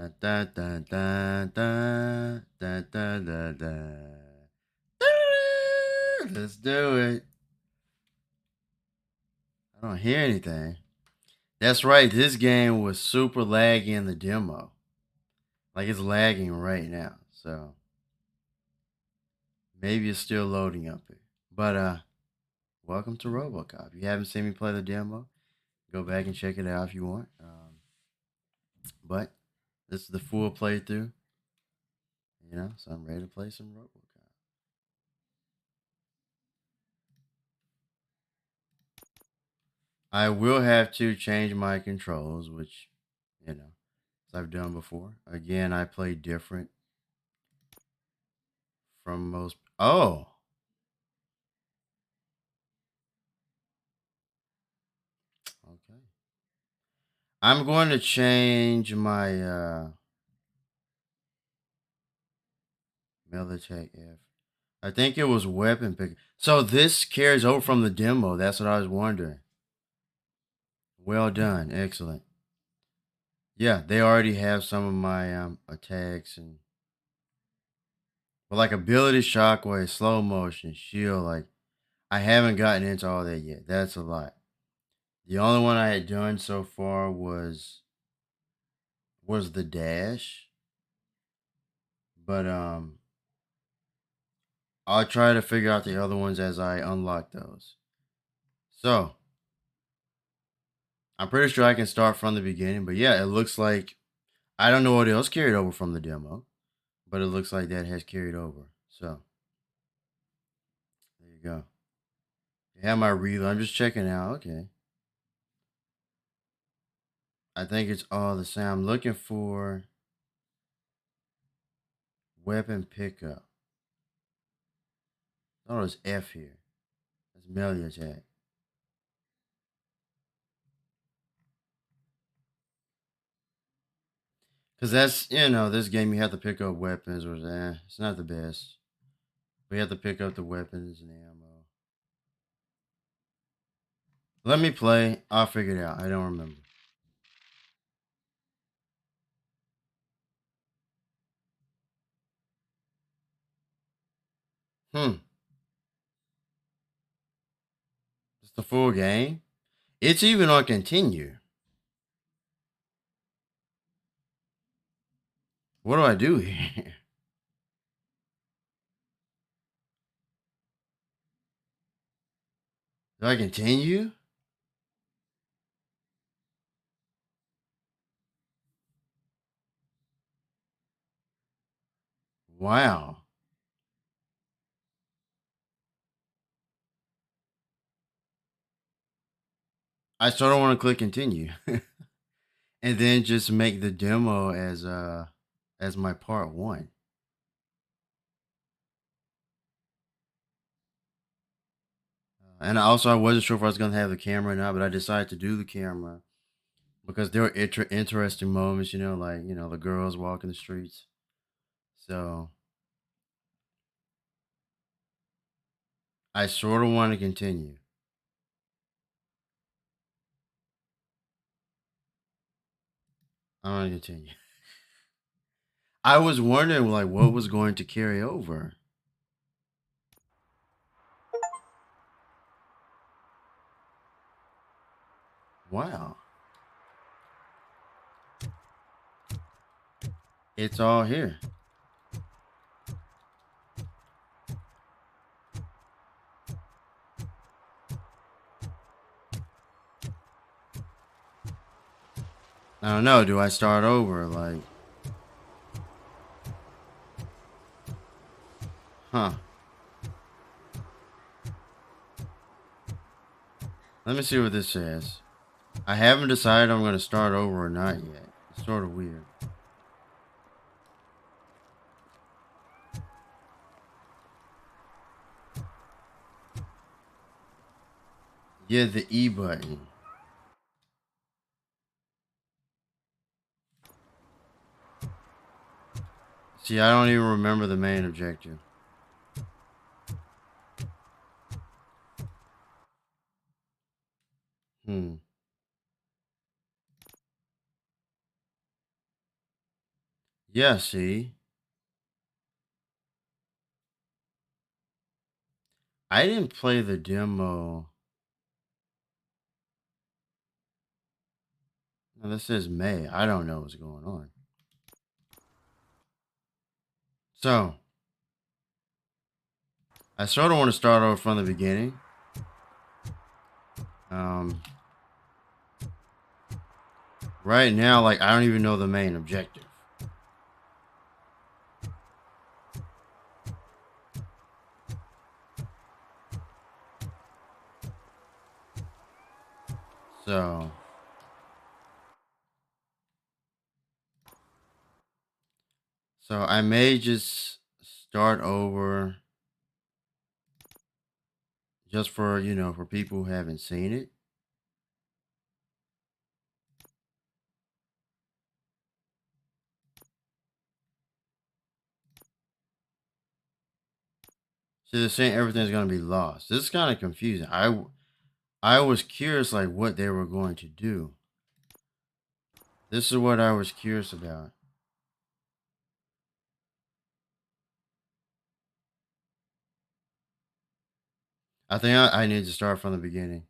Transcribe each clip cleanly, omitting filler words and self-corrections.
Da, da, da, da, da, da, da, da. Let's do it. I don't hear anything. That's right. This game was super laggy in the demo. Like it's lagging right now. So maybe it's still loading up here. But welcome to RoboCop. If you haven't seen me play the demo, go back and check it out if you want. But this is the full playthrough. So I'm ready to play some RoboCop. I will have to change my controls, which, as I've done before. Again, I play different from most. Oh, okay. I'm going to change my melee attack F. I think it was weapon pick. So this carries over from the demo. That's what I was wondering. Well done. Excellent. Yeah, they already have some of my attacks but like ability shockwave, slow motion, shield, like I haven't gotten into all that yet. That's a lot. The only one I had done so far was the dash. But I'll try to figure out the other ones as I unlock those. So I'm pretty sure I can start from the beginning. But yeah, it looks like I don't know what else carried over from the demo, but it looks like that has carried over. So there you go. I have my reload. I'm just checking out. Okay. I think it's all the same. I'm looking for weapon pickup. Oh, it's F here. That's melee attack. Because that's, this game you have to pick up weapons, or it's not the best. We have to pick up the weapons and ammo. Let me play. I'll figure it out. I don't remember. It's the full game. It's even on continue. What do I do here? Do I continue? Wow. I sort of want to click continue. And then just make the demo as my part one. And also, I wasn't sure if I was gonna have the camera or not, but I decided to do the camera because there were interesting moments, like the girls walking the streets. So I sort of want to continue. I want to continue. I was wondering like what was going to carry over. Wow, it's all here. I don't know. Do I start over? Like, huh? Let me see what this says. I haven't decided I'm going to start over or not yet. It's sort of weird. Yeah, the E button. See, I don't even remember the main objective. Hmm. Yeah, see, I didn't play the demo. Now, this says May. I don't know what's going on. So, I sort of want to start over from the beginning. Right now, like, I don't even know the main objective. So I may just start over just for, for people who haven't seen it. So they're saying everything's going to be lost. This is kind of confusing. I was curious, like, what they were going to do. This is what I was curious about. I think I need to start from the beginning.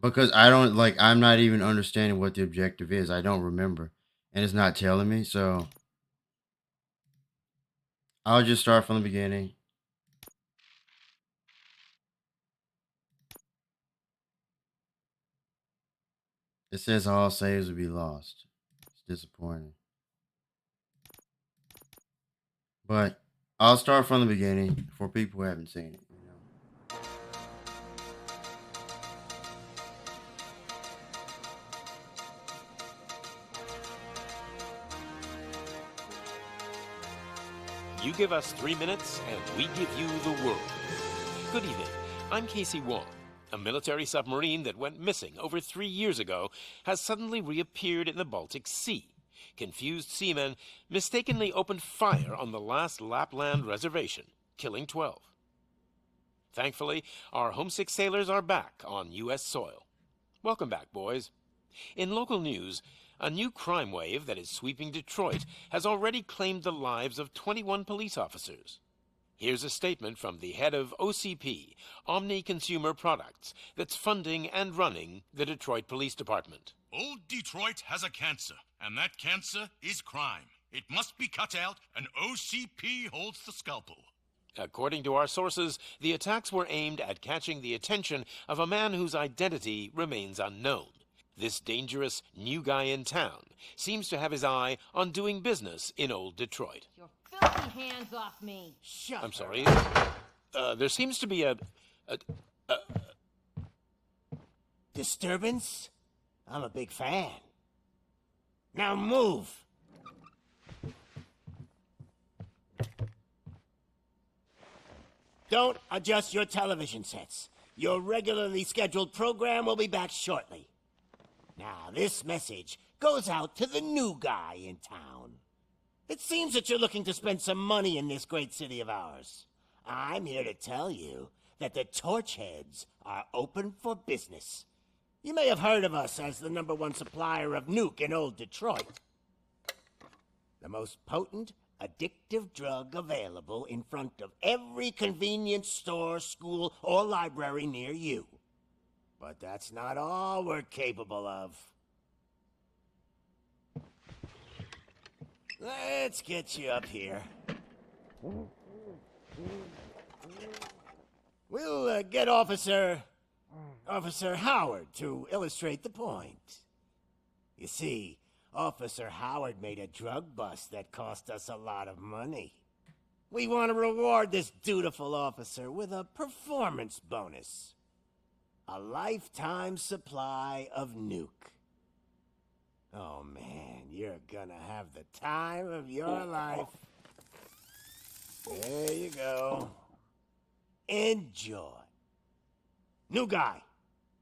Because I'm not even understanding what the objective is. I don't remember. And it's not telling me. So I'll just start from the beginning. It says all saves will be lost. It's disappointing. But I'll start from the beginning for people who haven't seen it. You give us 3 minutes, and we give you the world. Good evening. I'm Casey Wong. A military submarine that went missing over 3 years ago has suddenly reappeared in the Baltic Sea. Confused seamen mistakenly opened fire on the last Lapland reservation, killing 12. Thankfully, our homesick sailors are back on U.S. soil. Welcome back, boys. In local news, a new crime wave that is sweeping Detroit has already claimed the lives of 21 police officers. Here's a statement from the head of OCP, Omni Consumer Products, that's funding and running the Detroit Police Department. Old Detroit has a cancer, and that cancer is crime. It must be cut out, and OCP holds the scalpel. According to our sources, the attacks were aimed at catching the attention of a man whose identity remains unknown. This dangerous new guy in town seems to have his eye on doing business in old Detroit. Your filthy hands off me! Shut I'm sorry. There seems to be a disturbance? I'm a big fan. Now move! Don't adjust your television sets. Your regularly scheduled program will be back shortly. Now, this message goes out to the new guy in town. It seems that you're looking to spend some money in this great city of ours. I'm here to tell you that the Torchheads are open for business. You may have heard of us as the #1 supplier of nuke in old Detroit. The most potent, addictive drug available in front of every convenience store, school, or library near you. But that's not all we're capable of. Let's get you up here. We'll get Officer Howard to illustrate the point. You see, Officer Howard made a drug bust that cost us a lot of money. We want to reward this dutiful officer with a performance bonus. A lifetime supply of nuke. Oh man, you're gonna have the time of your life. There you go. Enjoy. New guy,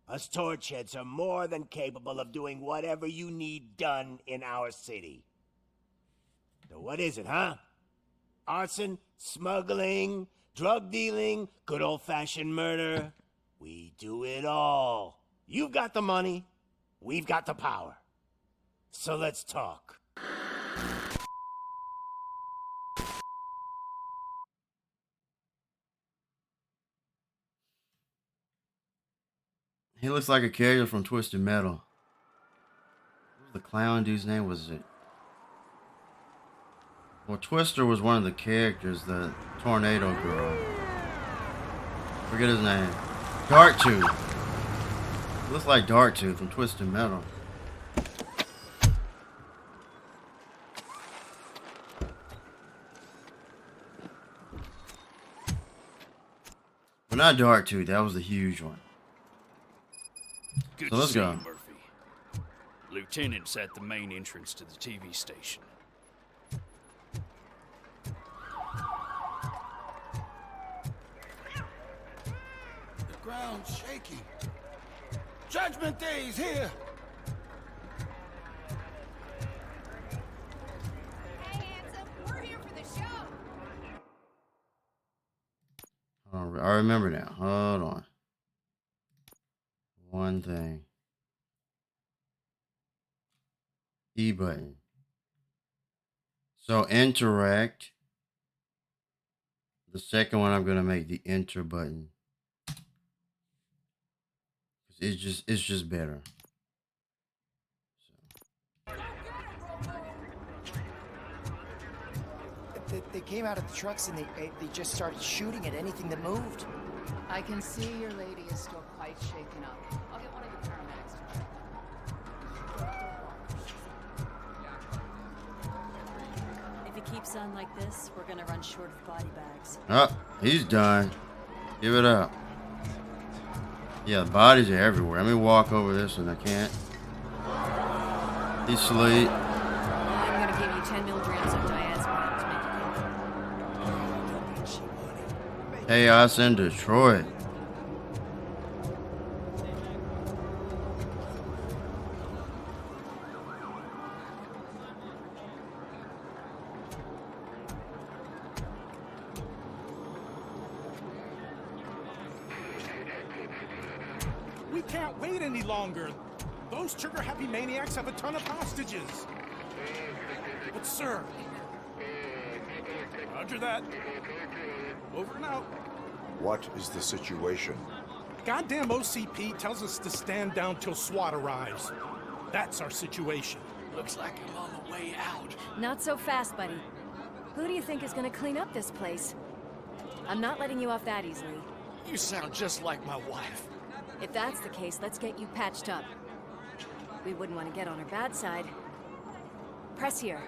us Torchheads are more than capable of doing whatever you need done in our city. So what is it, huh? Arson, smuggling, drug dealing, good old-fashioned murder. We do it all. You've got the money. We've got the power. So let's talk. He looks like a character from Twisted Metal. What was the clown dude's name? Was it? Well, Twister was one of the characters, the tornado girl. Forget his name. Darktooth. Looks like Darktooth from Twisted Metal. Well, not Darktooth. That was the huge one. Good So let's to see go. you, Murphy. Lieutenant's at the main entrance to the TV station. The ground's shaking. Judgment Day is here. Hey, handsome, we're here for the show. I remember now. Hold on. One thing. E button. So interact. The second one I'm gonna make the enter button. It's just better. They came out of the trucks and they just started shooting at anything that moved. I can see your lady is still quite shaken up. I'll get one of the paramedics to check. If it keeps on like this, we're gonna run short of body bags. Oh, he's done. Give it up. Yeah, the bodies are everywhere. Let me walk over this and I can't. He's asleep. I'm gonna give you 10 milligrams of diazepam to make it. Chaos in Detroit. We can't wait any longer. Those trigger-happy maniacs have a ton of hostages. But sir... Roger that. Over and out. What is the situation? Goddamn OCP tells us to stand down till SWAT arrives. That's our situation. Looks like I'm on the way out. Not so fast, buddy. Who do you think is gonna clean up this place? I'm not letting you off that easily. You sound just like my wife. If that's the case, let's get you patched up. We wouldn't want to get on her bad side. Press here.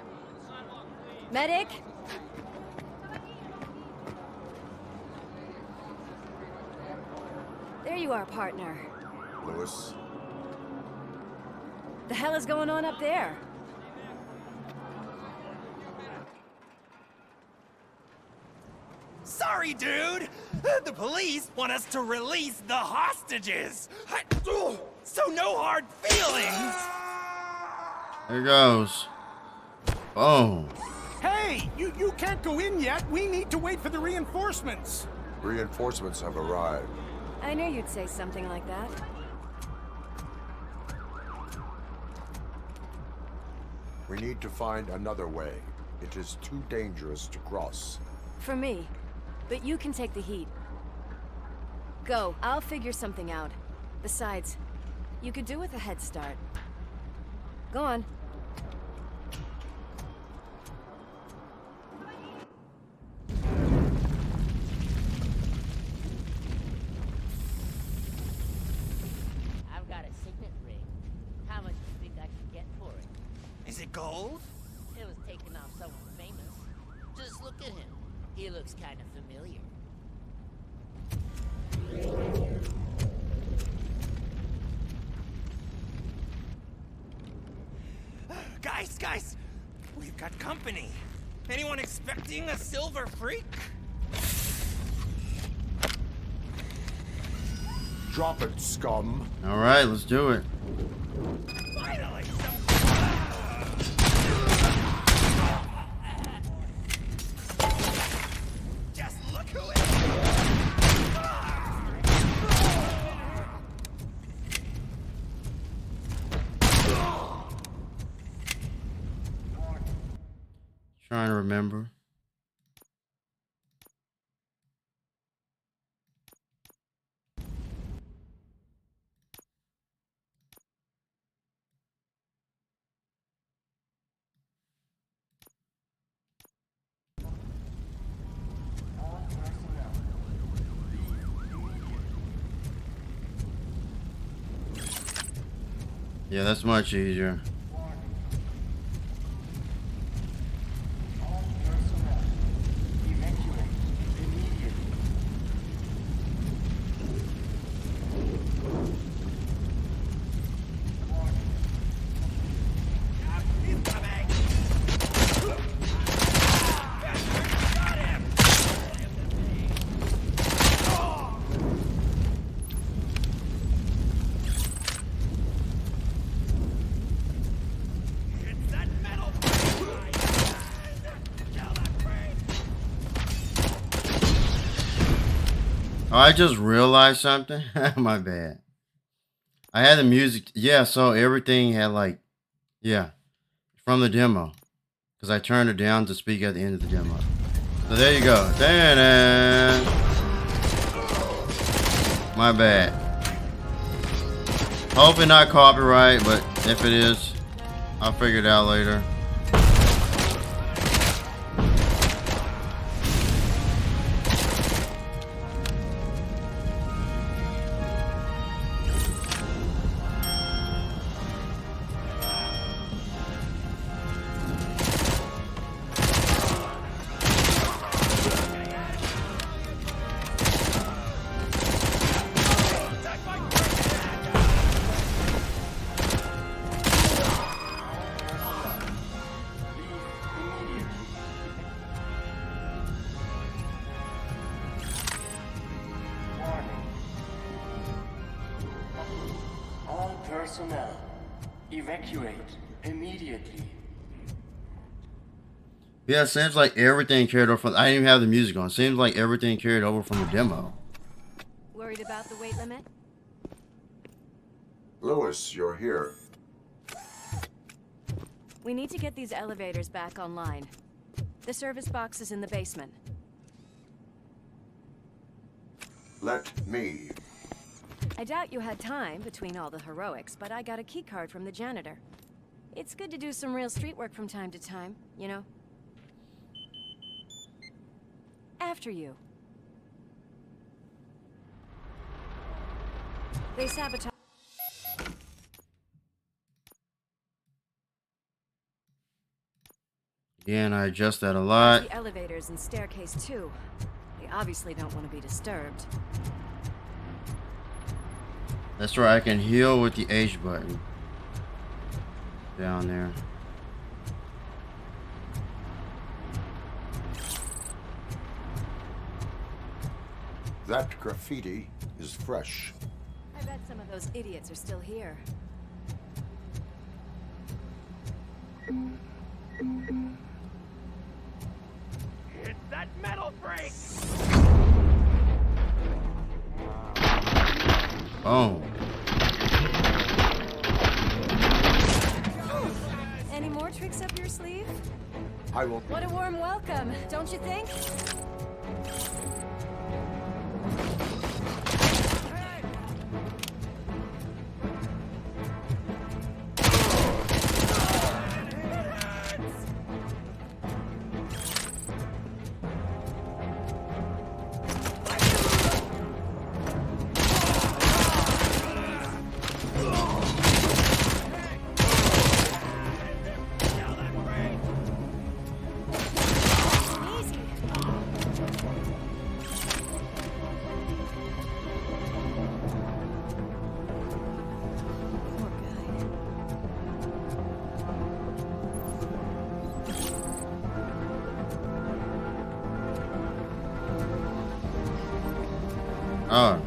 Medic! There you are, partner. Lewis? The hell is going on up there? Sorry, dude. The police want us to release the hostages. So no hard feelings. There goes. Boom. Hey, you can't go in yet. We need to wait for the reinforcements. Reinforcements have arrived. I knew you'd say something like that. We need to find another way. It is too dangerous to cross. For me. But you can take the heat. Go. I'll figure something out. Besides, you could do with a head start. Go on. I've got a signet ring. How much do you think I can get for it? Is it gold? It was taken off someone famous. Just look at him. He looks kind of familiar. Guys, we've got company. Anyone expecting a silver freak? Drop it, scum. All right, let's do it. Finally, just look who it is. Trying to remember. Yeah, that's much easier. Oh, I just realized something. My bad. I had the music. Yeah, so everything had like, yeah, from the demo. Because I turned it down to speak at the end of the demo. So there you go. Da-da. My bad. Hopefully not copyright, but if it is, I'll figure it out later. Personnel, evacuate immediately. Yeah, it seems like everything carried over from... I didn't even have the music on. Seems like everything carried over from the demo. Worried about the weight limit? Lewis, you're here. We need to get these elevators back online. The service box is in the basement. Let me. I doubt you had time between all the heroics, but I got a key card from the janitor. It's good to do some real street work from time to time, you know? After you. They sabotage. Again, I adjust that a lot. The elevators and staircase too. They obviously don't want to be disturbed. That's right, I can heal with the H button. Down there. That graffiti is fresh. I bet some of those idiots are still here. Hit that metal brake! Oh. Any more tricks up your sleeve? I will. What a warm welcome, don't you think? Oh.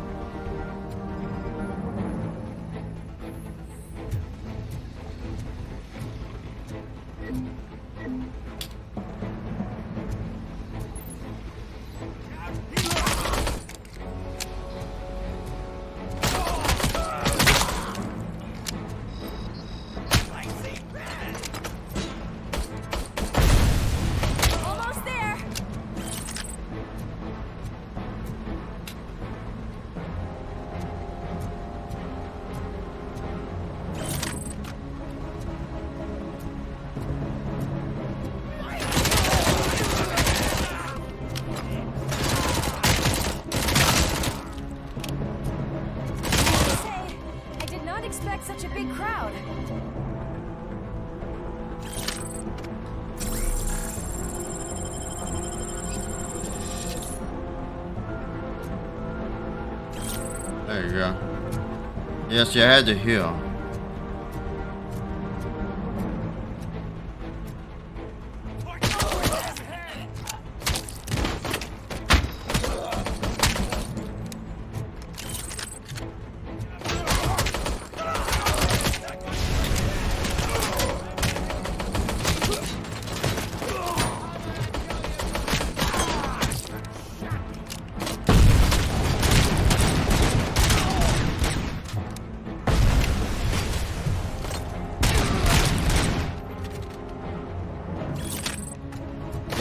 expect such a big crowd? There you go. Yes, you had to heal.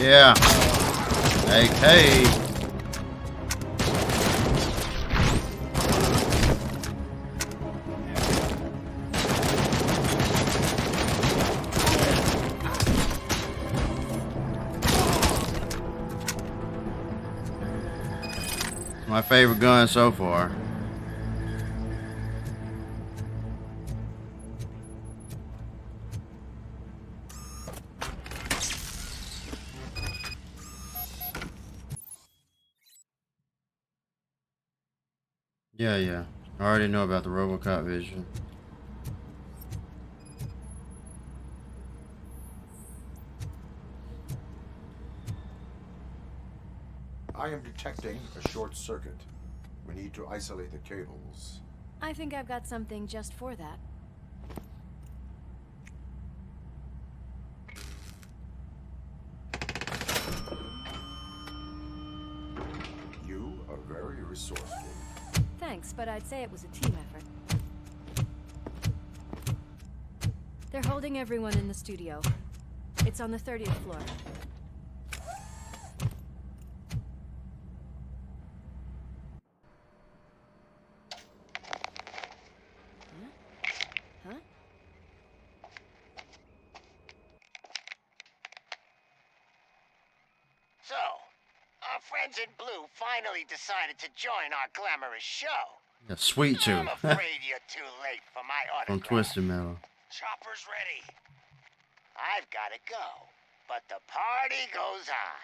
Yeah. AK. My favorite gun so far. Yeah. I already know about the RoboCop vision. I am detecting a short circuit. We need to isolate the cables. I think I've got something just for that. You are very resourceful. Thanks, but I'd say it was a team effort. They're holding everyone in the studio. It's on the 30th floor. Huh? So, our friends in blue finally decided to join our glamorous show. Yeah, sweet tooth. I'm afraid you're too late for my From autograph. Twisted Metal. Chopper's ready. I've got to go, but the party goes on.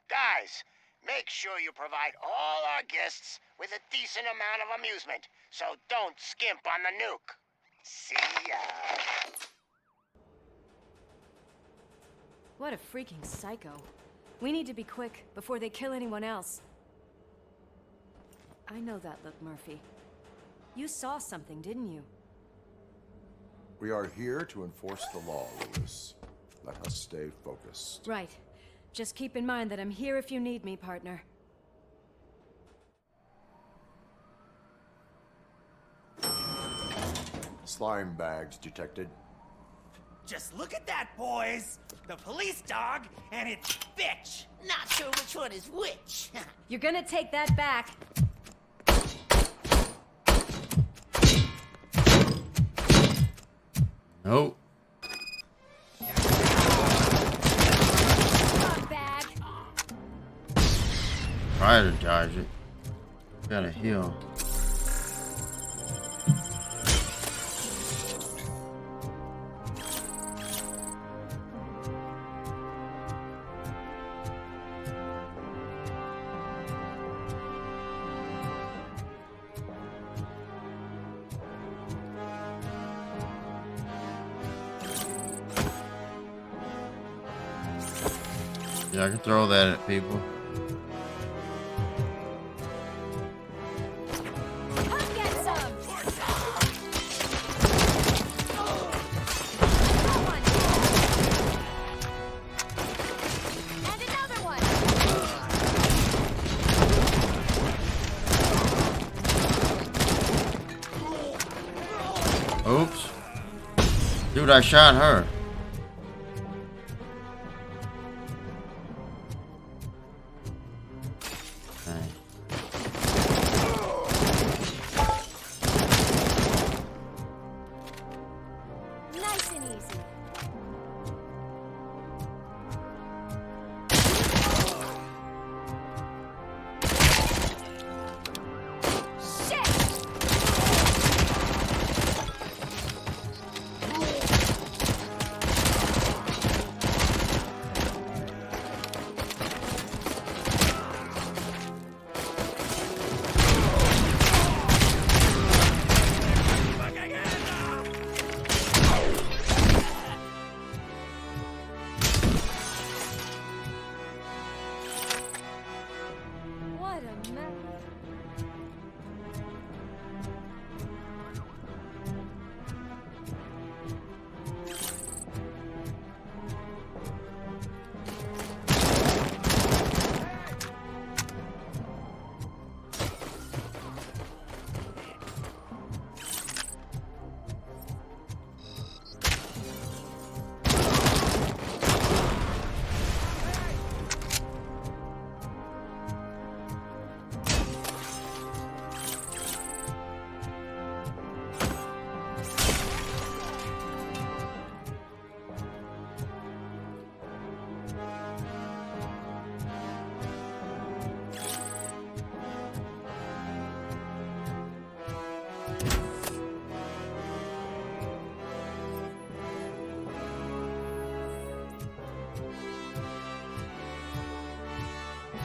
Guys, make sure you provide all our guests with a decent amount of amusement, so don't skimp on the nuke. See ya. What a freaking psycho. We need to be quick before they kill anyone else. I know that look, Murphy. You saw something, didn't you? We are here to enforce the law, Lewis. Let us stay focused. Right. Just keep in mind that I'm here if you need me, partner. Slime bags detected. Just look at that, boys! The police dog and its bitch! Not sure which one is which. You're gonna take that back. Nope. Bag. Try to dodge it. Gotta heal. Yeah, I can throw that at people. Come get some. And another one. Oops. Dude, I shot her. Nice and easy. Shit!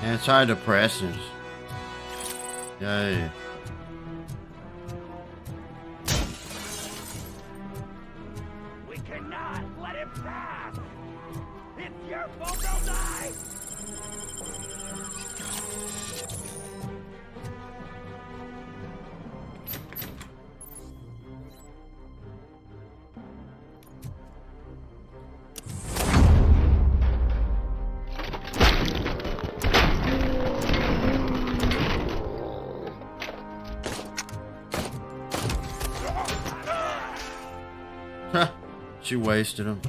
Antidepressants. Yay. We cannot let him pass! It's your fault they'll die! She wasted him.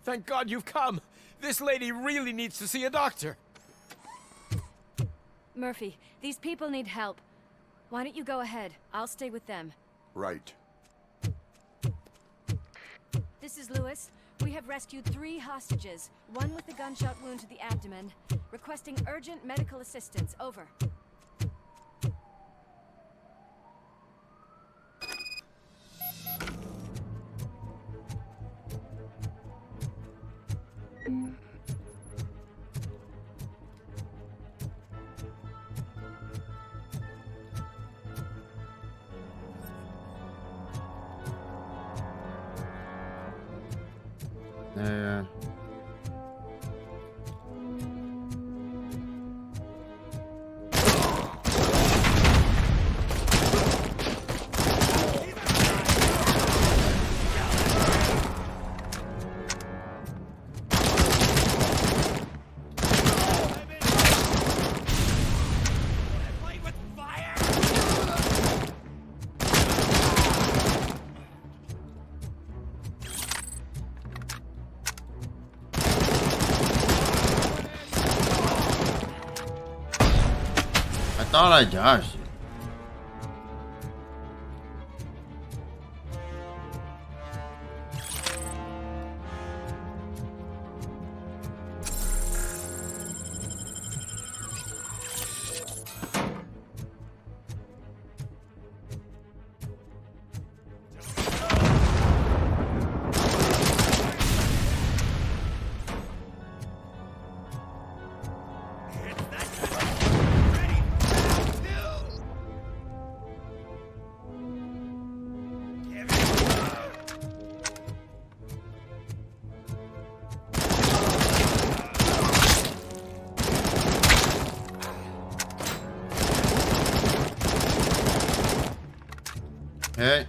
Thank God you've come. This lady really needs to see a doctor. Murphy, these people need help. Why don't you go ahead? I'll stay with them. Right. This is Lewis. We have rescued 3 hostages, one with a gunshot wound to the abdomen, requesting urgent medical assistance. Over. Yeah. I thought I dodged it. Hey.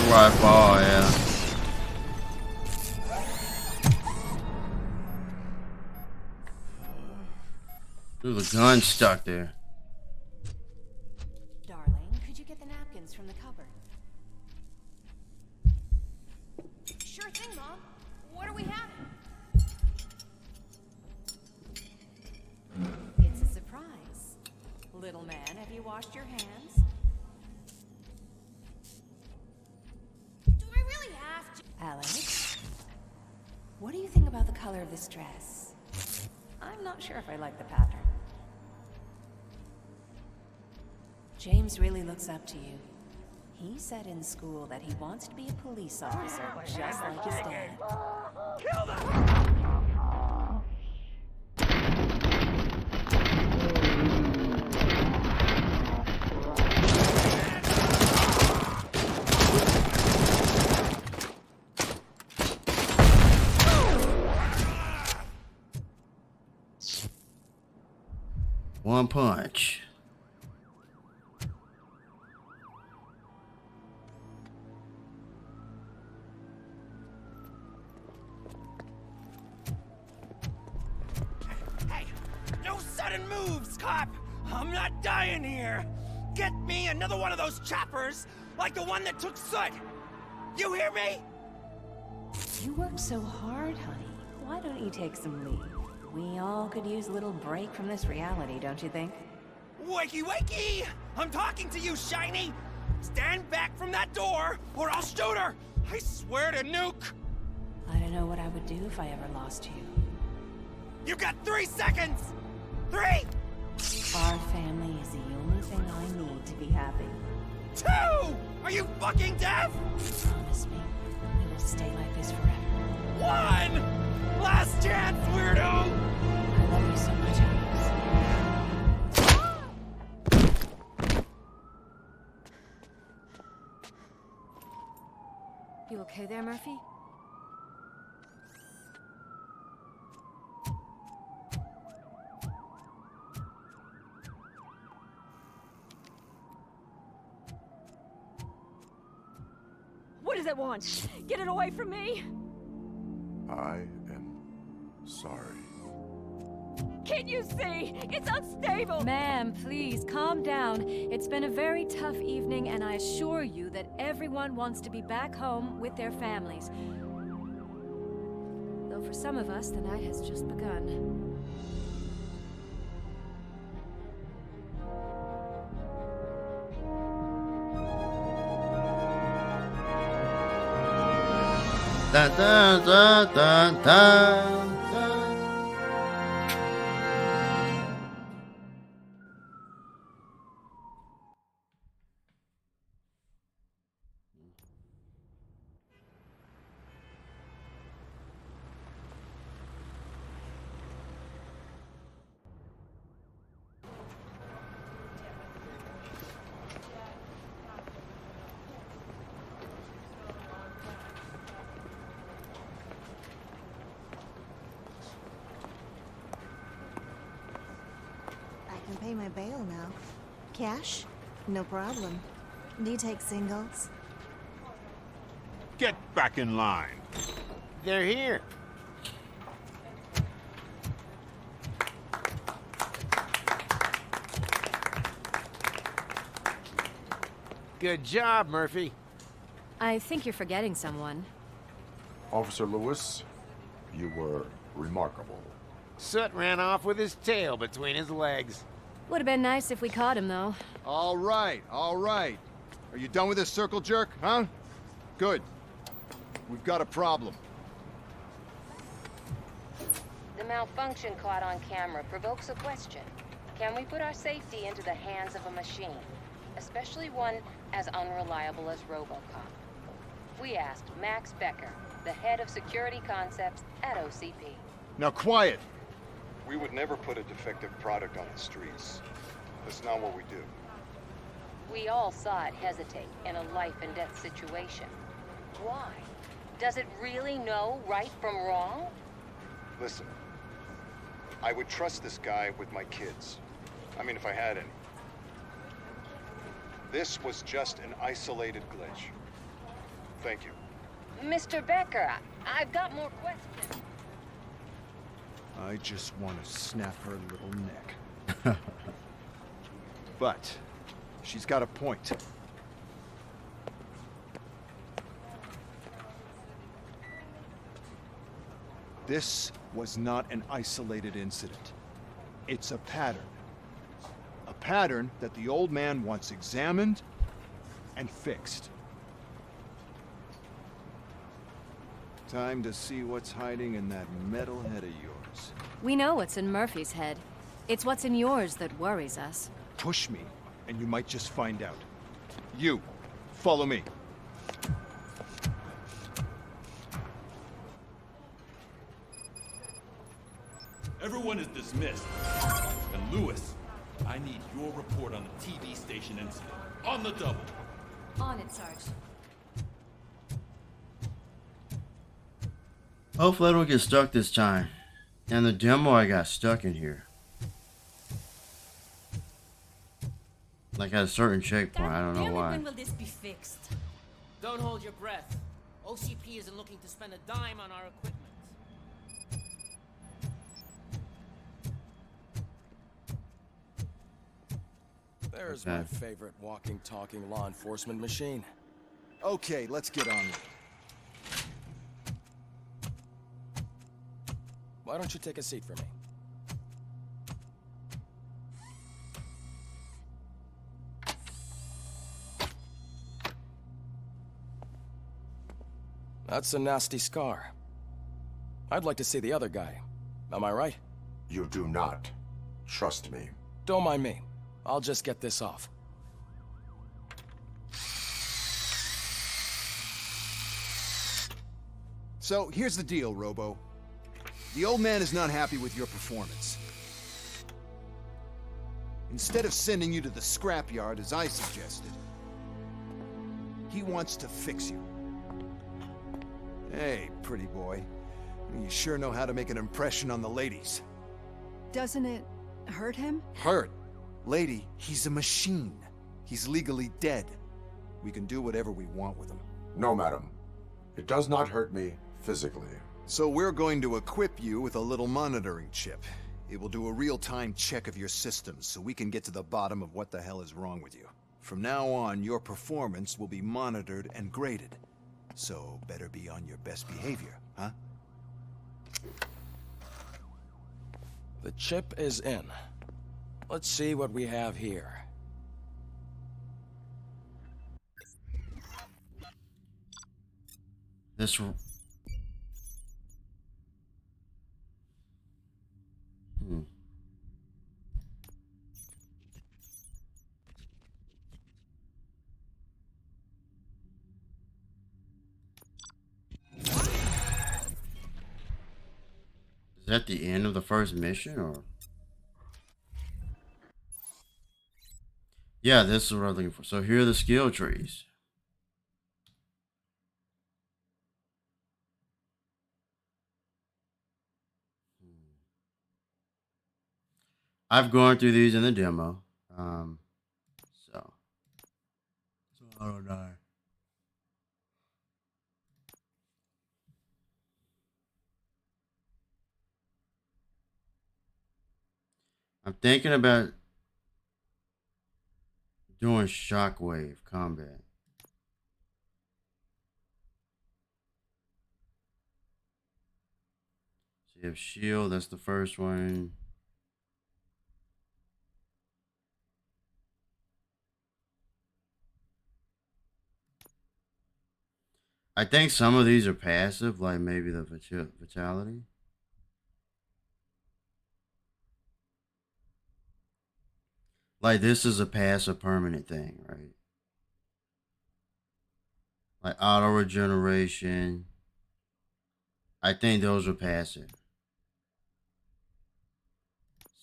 Right ball, yeah. Ooh, the gun's stuck there. Darling, could you get the napkins from the cupboard? Sure thing, Mom. What are we having? It's a surprise. Little man, have you washed your hands? Do I really have to? Alex, what do you think about the color of this dress? I'm not sure if I like the pattern. James really looks up to you. He said in school that he wants to be a police officer, just like his dad. Kill them! One punch. Hey, no sudden moves, cop! I'm not dying here! Get me another one of those choppers, like the one that took Soot! You hear me? You work so hard, honey. Why don't you take some leave? We all could use a little break from this reality, don't you think? Wakey, wakey! I'm talking to you, Shiny! Stand back from that door, or I'll shoot her! I swear to nuke! I don't know what I would do if I ever lost you. You got 3 seconds! 3! Our family is the only thing I need to be happy. 2! Are you fucking deaf? Promise me, it will stay like this forever. 1! Last chance, weirdo! I love you so much, Alex. You okay there, Murphy? What does it want? Get it away from me! I am sorry. Can't you see? It's unstable! Ma'am, please, calm down. It's been a very tough evening, and I assure you that everyone wants to be back home with their families. Though for some of us, the night has just begun. Dun, dun, dun, dun, dun. I can pay my bail now. Cash? No problem. Do you take singles? Get back in line. They're here. Good job, Murphy. I think you're forgetting someone. Officer Lewis, you were remarkable. Soot ran off with his tail between his legs. Would have been nice if we caught him, though. All right, all right. Are you done with this circle jerk, huh? Good. We've got a problem. The malfunction caught on camera provokes a question. Can we put our safety into the hands of a machine? Especially one as unreliable as RoboCop. We asked Max Becker, the head of security concepts at OCP. Now quiet! We would never put a defective product on the streets. That's not what we do. We all saw it hesitate in a life-and-death situation. Why? Does it really know right from wrong? Listen, I would trust this guy with my kids. I mean, if I had any. This was just an isolated glitch. Thank you. Mr. Becker, I've got more questions. I just want to snap her little neck. But she's got a point. This was not an isolated incident. It's a pattern. A pattern that the old man wants examined and fixed. Time to see what's hiding in that metal head of yours. We know what's in Murphy's head. It's what's in yours that worries us. Push me, and you might just find out. You, Follow me. Everyone is dismissed. And Lewis, I need your report on the TV station incident. On the double. On it, Sarge. Hopefully I don't get stuck this time. And the demo I got stuck in here. Like at a certain checkpoint, I don't know why. When will this be fixed? Don't hold your breath. OCP isn't looking to spend a dime on our equipment. There's my favorite walking, talking law enforcement machine. Okay, let's get on with it. Why don't you take a seat for me? That's a nasty scar. I'd like to see the other guy. Am I right? You do not. Trust me. Don't mind me. I'll just get this off. So, here's the deal, Robo. The old man is not happy with your performance. Instead of sending you to the scrapyard, as I suggested, he wants to fix you. Hey, pretty boy. You sure know how to make an impression on the ladies. Doesn't it hurt him? Hurt? Lady, he's a machine. He's legally dead. We can do whatever we want with him. No, madam. It does not hurt me physically. So we're going to equip you with a little monitoring chip. It will do a real-time check of your systems so we can get to the bottom of what the hell is wrong with you. From now on, your performance will be monitored and graded. So better be on your best behavior, huh? The chip is in. Let's see what we have here. This... Is that the end of the first mission, or? Yeah, this is what I'm looking for. So here are the skill trees. I've gone through these in the demo. So I don't know. I'm thinking about doing shockwave combat. So you have shield, that's the first one. I think some of these are passive, like maybe the vitality. Like this is a passive permanent thing, right? Like auto regeneration. I think those are passive.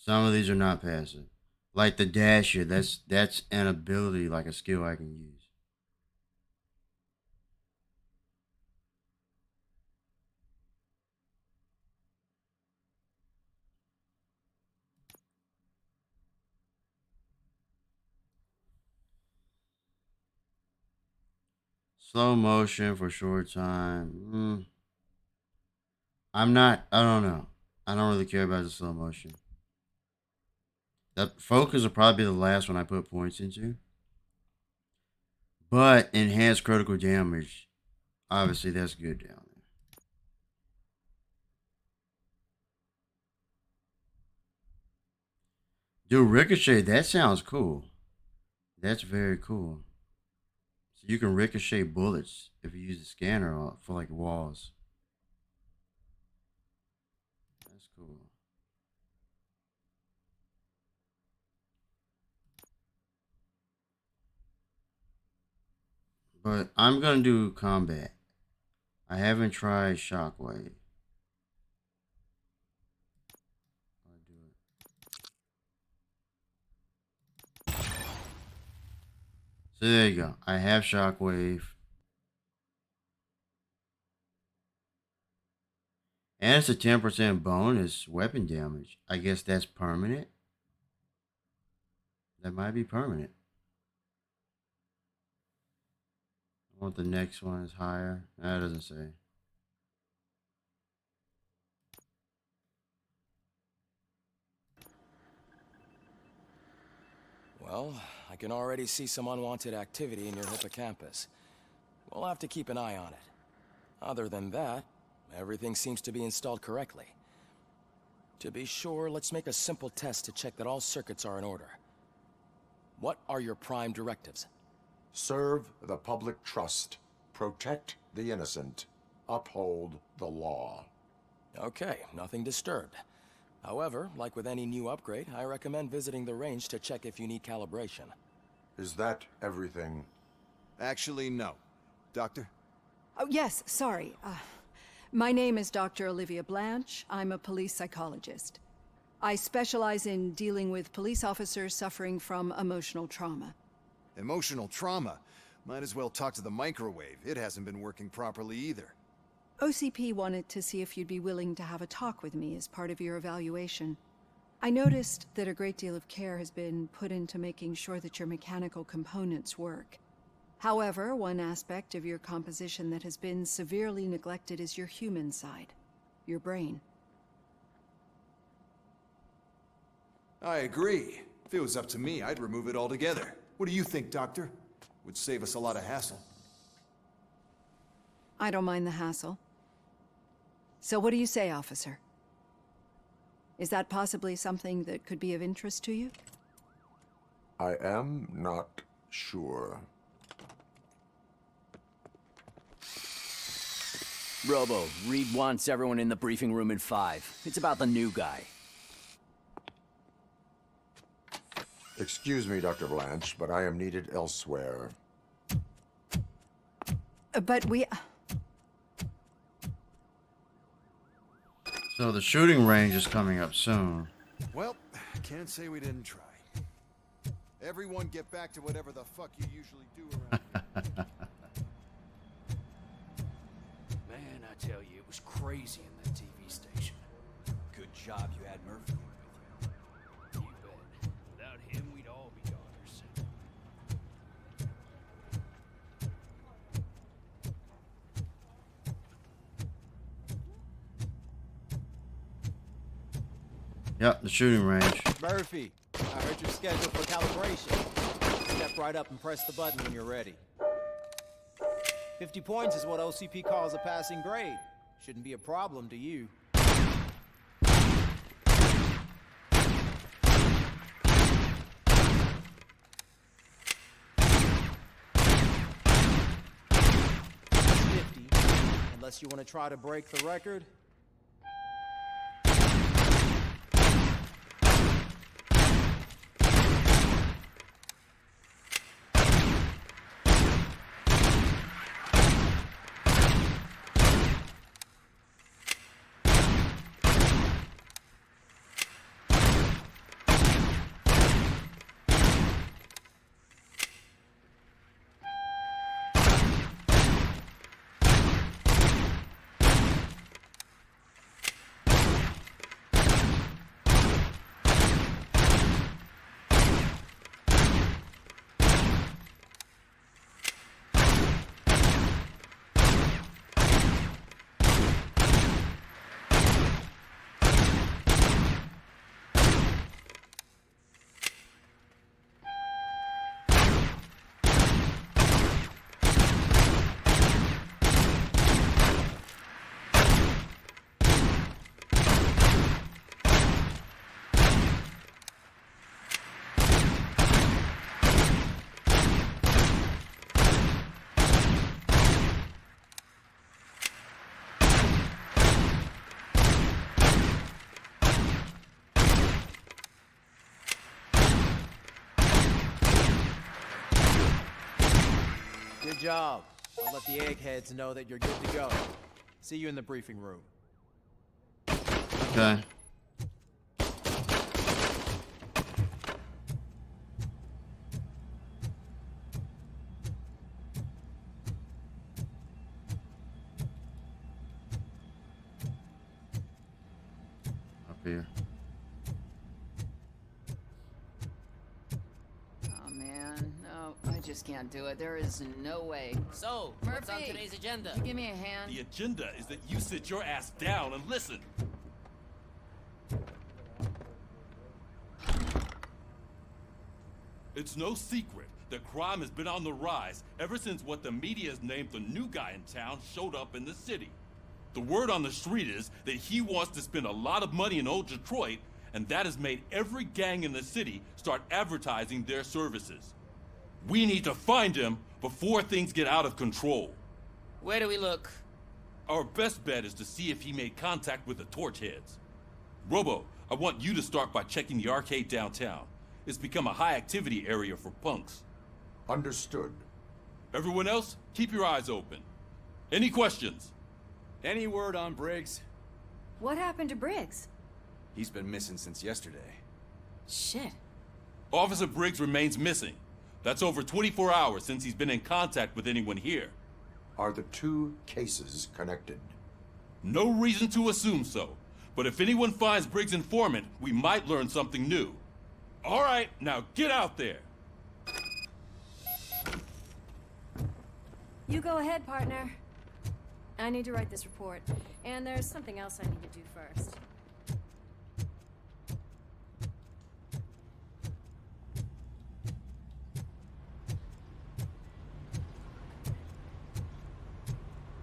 Some of these are not passive. Like the dasher, that's an ability, like a skill I can use. Slow motion for short time. I don't know. I don't really care about the slow motion. That focus will probably be the last one I put points into. But enhanced critical damage, obviously that's good down there. Dude, ricochet, that sounds cool. That's very cool. So you can ricochet bullets if you use the scanner for like walls. That's cool. But I'm gonna do combat. I haven't tried Shockwave. So there you go. I have Shockwave. And it's a 10% bonus weapon damage. I guess that's permanent. That might be permanent. I want the next one is higher. That doesn't say. Well, I can already see some unwanted activity in your hippocampus. We'll have to keep an eye on it. Other than that, everything seems to be installed correctly. To be sure, let's make a simple test to check that all circuits are in order. What are your prime directives? Serve the public trust. Protect the innocent. Uphold the law. Okay, nothing disturbed. However, like with any new upgrade, I recommend visiting the range to check if you need calibration. Is that everything? Actually, no. Doctor? Oh, yes, sorry. My name is Dr. Olivia Blanche. I'm a police psychologist. I specialize in dealing with police officers suffering from emotional trauma. Emotional trauma? Might as well talk to the microwave. It hasn't been working properly either. OCP wanted to see if you'd be willing to have a talk with me as part of your evaluation. I noticed that a great deal of care has been put into making sure that your mechanical components work. However, one aspect of your composition that has been severely neglected is your human side, your brain. I agree. If it was up to me, I'd remove it altogether. What do you think, Doctor? Would save us a lot of hassle. I don't mind the hassle. So what do you say, officer? Is that possibly something that could be of interest to you? I am not sure. Robo, Reed wants everyone in the briefing room in 5. It's about the new guy. Excuse me, Dr. Blanche, but I am needed elsewhere. But we... So the shooting range is coming up soon. Well, can't say we didn't try. Everyone get back to whatever the fuck you usually do around Man, I tell you, it was crazy in that TV station. Good job you had Murphy with you. You bet. Without him, we'd all be goners. Yep, the shooting range. Murphy, I heard you're scheduled for calibration. Step right up and press the button when you're ready. 50 points is what OCP calls a passing grade. Shouldn't be a problem to you. Unless you want to try to break the record. job. I'll let the eggheads know that you're good to go. See you in the briefing room. Okay. Up here. Oh man, no, I just can't do it. There is no way. So, what's on today's agenda? Could you give me a hand? The agenda is that you sit your ass down and listen. It's no secret that crime has been on the rise ever since what the media has named the new guy in town showed up in the city. The word on the street is that he wants to spend a lot of money in old Detroit, and that has made every gang in the city start advertising their services. We need to find him before things get out of control. Where do we look? Our best bet is to see if he made contact with the Torchheads. Robo, I want you to start by checking the arcade downtown. It's become a high-activity area for punks. Understood. Everyone else, keep your eyes open. Any questions? Any word on Briggs? What happened to Briggs? He's been missing since yesterday. Shit. Officer Briggs remains missing. That's over 24 hours since he's been in contact with anyone here. Are the two cases connected? No reason to assume so. But if anyone finds Briggs' informant, we might learn something new. All right, now get out there. You go ahead, partner. I need to write this report, and there's something else I need to do first.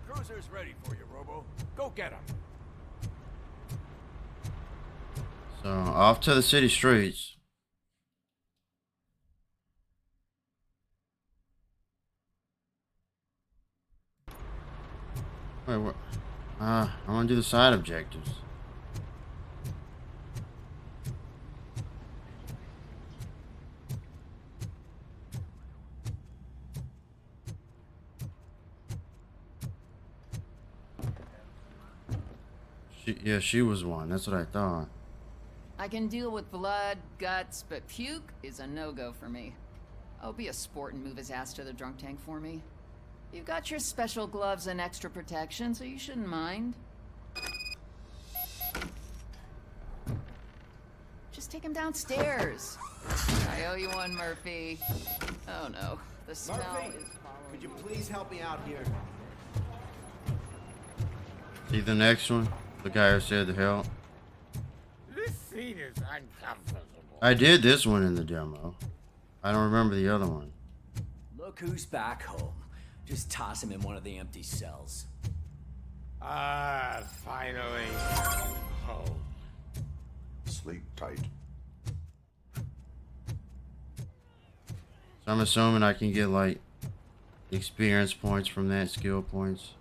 Cruiser's ready for you, Robo. Go get him. So, off to the city streets. Wait, what? I want to do the side objectives. She was one. That's what I thought. I can deal with blood, guts, but puke is a no-go for me. Oh, be a sport and move his ass to the drunk tank for me. You've got your special gloves and extra protection, so you shouldn't mind. Just take him downstairs. I owe you one, Murphy. Oh no, the smell Murphy, is following. could you please help me out here? See the next one? The guy who said to help. This seat is uncomfortable. I did this one in the demo. I don't remember the other one. Look who's back home. Just toss him in one of the empty cells. Finally. Home. Sleep tight. So I'm assuming I can get like experience points from that, skill points.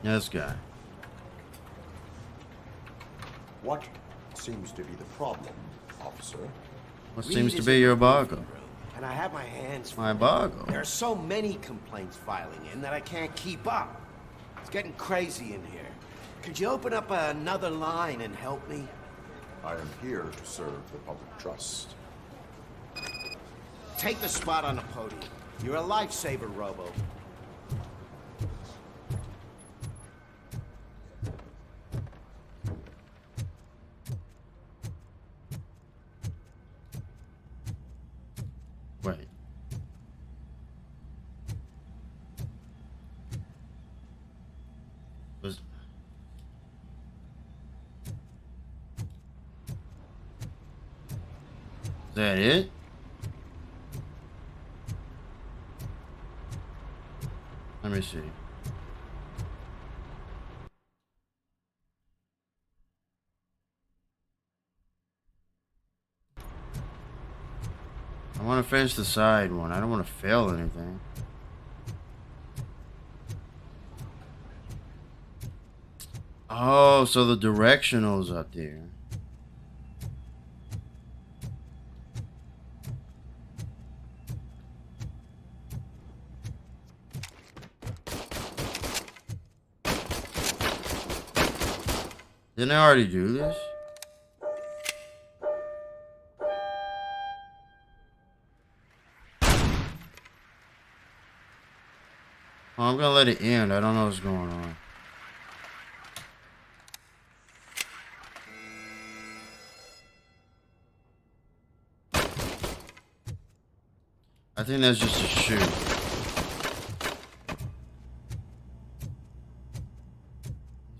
This guy. What seems to be the problem, officer? What seems to be your boggle? And I have my hands full. My boggle. There are so many complaints filing in that I can't keep up. It's getting crazy in here. Could you open up another line and help me? I am here to serve the public trust. Take the spot on the podium. You're a lifesaver, Robo. Wait. Was... Is that it? Let me see. I want to finish the side one. I don't want to fail anything. Oh, so the directional's up there. Didn't I already do this? Oh, I'm gonna let it end. I don't know what's going on. I think that's just a shoot.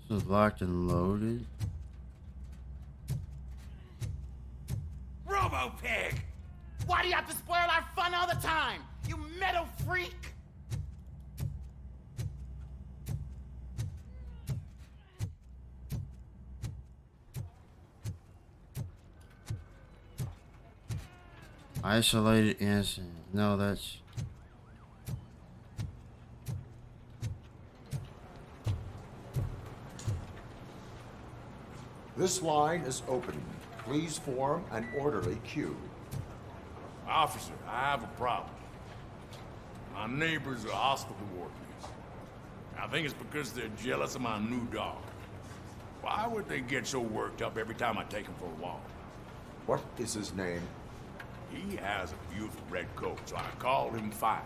This is locked and loaded. Robo-Pig! Why do you have to spoil our fun all the time? You metal freak! Isolated incident. No, that's... This line is open. Please form an orderly queue. Officer, I have a problem. My neighbors are hostile toward me. I think it's because they're jealous of my new dog. Why would they get so worked up every time I take him for a walk? What is his name? He has a beautiful red coat, so I call him Fire.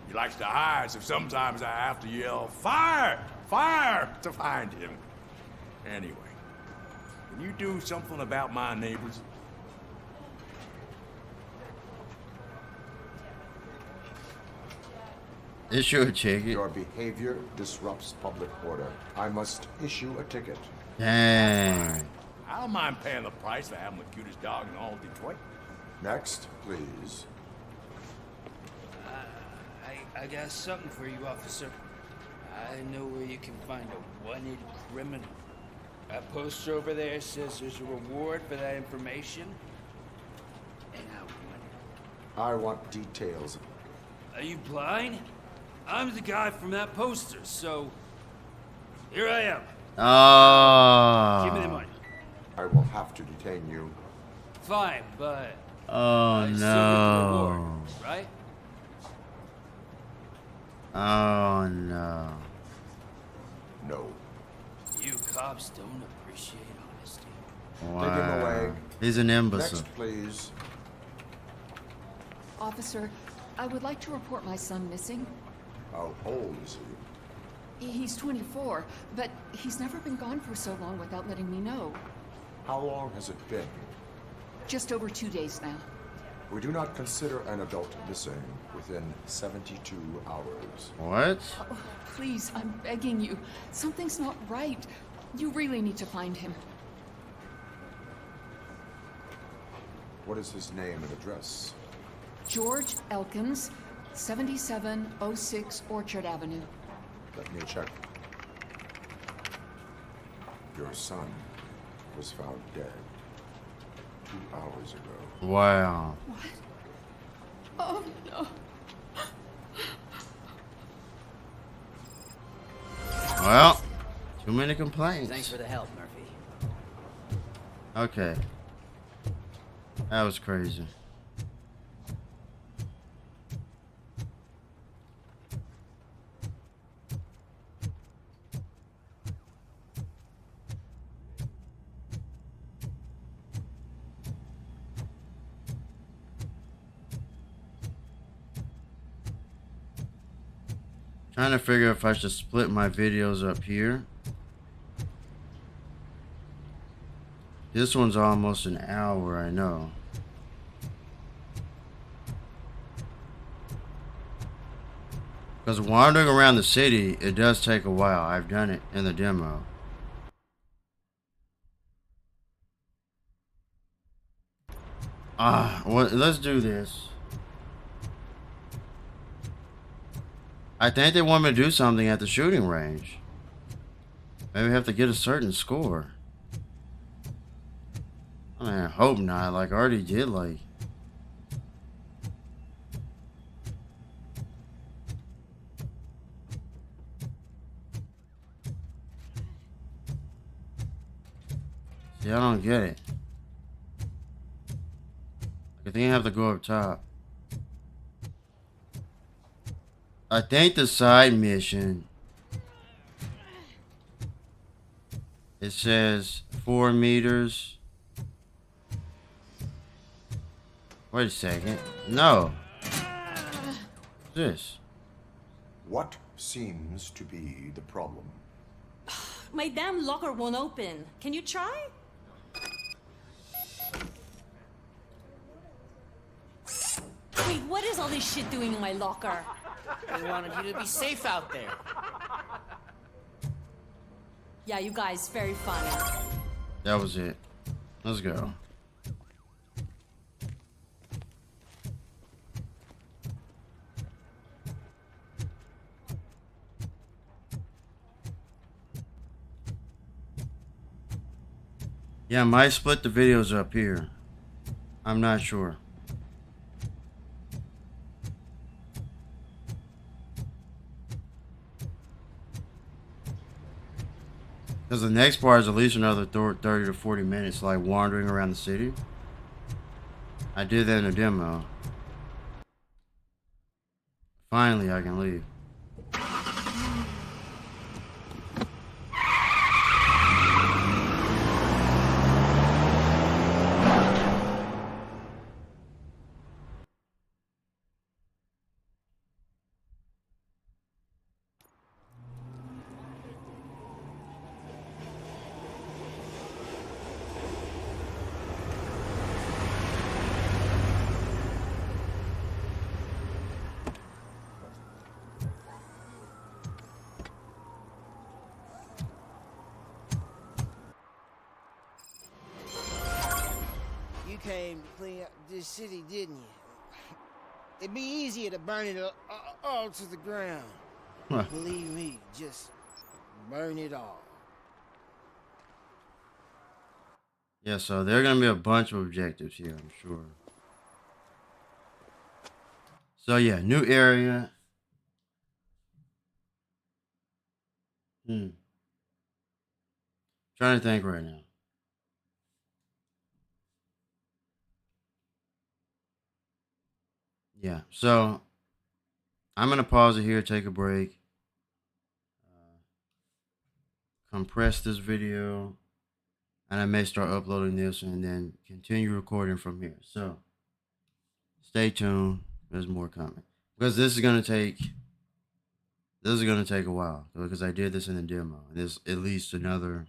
He likes to hide, so sometimes I have to yell, "Fire! Fire!" to find him. Anyway, can you do something about my neighbors? Issue a ticket. Your behavior disrupts public order. I must issue a ticket. Dang. I don't mind paying the price for having the cutest dog in all of Detroit. Next, please. I got something for you, officer. I know where you can find a wanted criminal. That poster over there says there's a reward for that information. And I want details. Are you blind? I'm the guy from that poster, so here I am. Give me the money. I will have to detain you. Fine, but Oh I still get the reward, no. right? Oh no. No. You cops don't appreciate honesty. Wow. Take him away. He's an imbecile. Next, please. Officer, I would like to report my son missing. How old is he? He's 24, but he's never been gone for so long without letting me know. How long has it been? Just over 2 days now. We do not consider an adult missing within 72 hours. What? Oh, please, I'm begging you. Something's not right. You really need to find him. What is his name and address? George Elkins, 7706 Orchard Avenue. Let me check. Your son was found dead 2 hours ago. Wow. What? Oh, no. Well, too many complaints. Thanks for the help, Murphy. Okay. That was crazy. Trying to figure if I should split my videos up here. This one's almost an hour, I know. Because wandering around the city, it does take a while. I've done it in the demo. Well, let's do this. I think they want me to do something at the shooting range. Maybe I have to get a certain score. I mean, I hope not. Like, I already did, like... See, I don't get it. I think I have to go up top. I think the side mission It says 4 meters. Wait a second. No. What's this? What seems to be the problem? My damn locker won't open. Can you try? Wait, what is all this shit doing in my locker? They wanted you to be safe out there. Yeah, you guys, very funny. That was it. Let's go. Yeah, I might split the videos up here. I'm not sure. Because the next part is at least another 30 to 40 minutes, like wandering around the city. I did that in a demo. Finally, I can leave. Came to clean up this city, didn't you? It'd be easier to burn it all to the ground. Huh. Believe me, just burn it all. Yeah, so there are going to be a bunch of objectives here, I'm sure. So yeah, new area. Trying to think right now. Yeah, so I'm going to pause it here, take a break. Compress this video. And I may start uploading this and then continue recording from here. So stay tuned. There's more coming. Because this is going to take a while. Because I did this in the demo. And there's at least another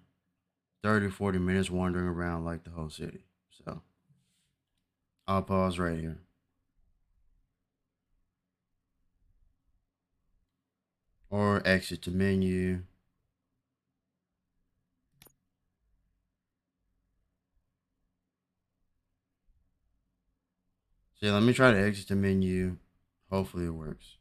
30, 40 minutes wandering around like the whole city. So I'll pause right here. Or exit to menu. So yeah, let me try to exit the menu. Hopefully it works.